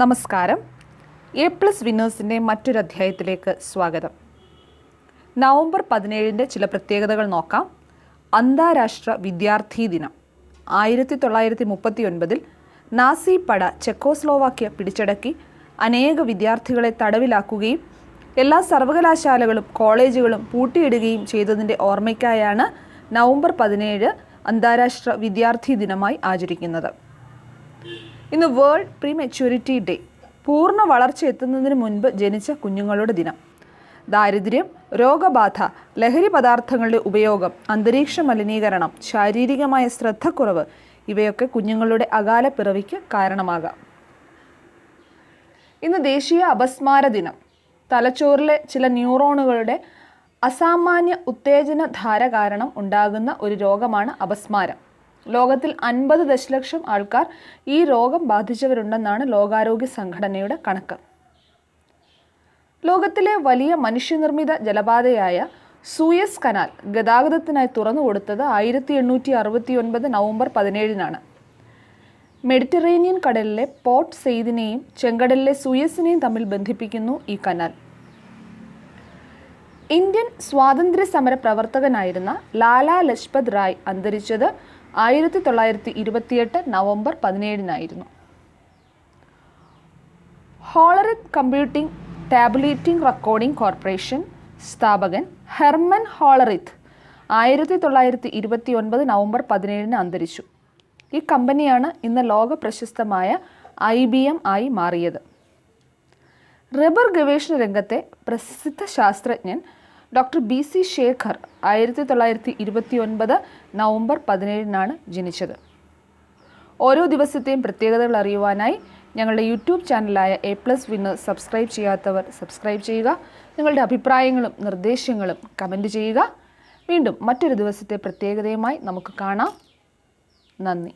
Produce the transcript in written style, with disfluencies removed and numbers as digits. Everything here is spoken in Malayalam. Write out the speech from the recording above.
നമസ്കാരം. A+ വിന്നേഴ്സിൻ്റെ മറ്റൊരു അധ്യായത്തിലേക്ക് സ്വാഗതം. നവംബർ 17 ചില പ്രത്യേകതകൾ നോക്കാം. അന്താരാഷ്ട്ര വിദ്യാർത്ഥി ദിനം. 1939 നാസി പട ചെക്കോസ്ലോവാക്യ പിടിച്ചടക്കി അനേക വിദ്യാർത്ഥികളെ തടവിലാക്കുകയും എല്ലാ സർവകലാശാലകളും കോളേജുകളും പൂട്ടിയിടുകയും ചെയ്തതിൻ്റെ ഓർമ്മയ്ക്കായാണ് നവംബർ 17 അന്താരാഷ്ട്ര വിദ്യാർത്ഥി ദിനമായി ആചരിക്കുന്നത്. ഇന്ന് വേൾഡ് പ്രീമെച്യൂരിറ്റി ഡേ, പൂർണ്ണ വളർച്ച എത്തുന്നതിന് മുൻപ് ജനിച്ച കുഞ്ഞുങ്ങളുടെ ദിനം. ദാരിദ്ര്യം, രോഗബാധ, ലഹരി പദാർത്ഥങ്ങളുടെ ഉപയോഗം, അന്തരീക്ഷ മലിനീകരണം, ശാരീരികമായ ശ്രദ്ധക്കുറവ് ഇവയൊക്കെ കുഞ്ഞുങ്ങളുടെ അകാല പിറവിക്ക് കാരണമാകാം. ഇന്ന് ദേശീയ അപസ്മാര ദിനം. തലച്ചോറിലെ ചില ന്യൂറോണുകളുടെ അസാമാന്യ ഉത്തേജന ധാര കാരണം ഉണ്ടാകുന്ന ഒരു രോഗമാണ് അപസ്മാരം. ലോകത്തിൽ 50 ദശലക്ഷം ആൾക്കാർ ഈ രോഗം ബാധിച്ചവരുണ്ടെന്നാണ് ലോകാരോഗ്യ സംഘടനയുടെ കണക്ക്. ലോകത്തിലെ വലിയ മനുഷ്യനിർമ്മിത ജലപാതയായ സൂയസ് കനാൽ ഗതാഗതത്തിനായി തുറന്നുകൊടുത്തത് 1869 നവംബർ 17 മെഡിറ്ററേനിയൻ കടലിലെ പോർട്ട് സെയ്ദിനെയും ചെങ്കടലിലെ സൂയസിനെയും തമ്മിൽ ബന്ധിപ്പിക്കുന്നു ഈ കനാൽ. ഇന്ത്യൻ സ്വാതന്ത്ര്യ സമര പ്രവർത്തകനായിരുന്ന ലാലാ ലജ്പത് റായ് അന്തരിച്ചത് 1928 November 17 Hollerith computing tabulating recording corporation സ്ഥാപകൻ ഹെർമൻ ഹോളറിത്ത് 1929 നവംബർ 17 അന്തരിച്ചു. ഈ കമ്പനിയാണ് ഇന്ന് ലോക പ്രശസ്തമായ IBM ആയി മാറിയത്. റബ്ബർ ഗവേഷണ രംഗത്തെ പ്രസിദ്ധ ശാസ്ത്രജ്ഞൻ ഡോക്ടർ BC ശേഖർ 1929 നവംബർ 17 ജനിച്ചത്. ഓരോ ദിവസത്തെയും പ്രത്യേകതകൾ അറിയുവാനായി ഞങ്ങളുടെ യൂട്യൂബ് ചാനലായ A+ വിന്നേഴ്സ് സബ്സ്ക്രൈബ് ചെയ്യാത്തവർ സബ്സ്ക്രൈബ് ചെയ്യുക. നിങ്ങളുടെ അഭിപ്രായങ്ങളും നിർദ്ദേശങ്ങളും കമൻറ്റ് ചെയ്യുക. വീണ്ടും മറ്റൊരു ദിവസത്തെ പ്രത്യേകതയുമായി നമുക്ക് കാണാം. നന്ദി.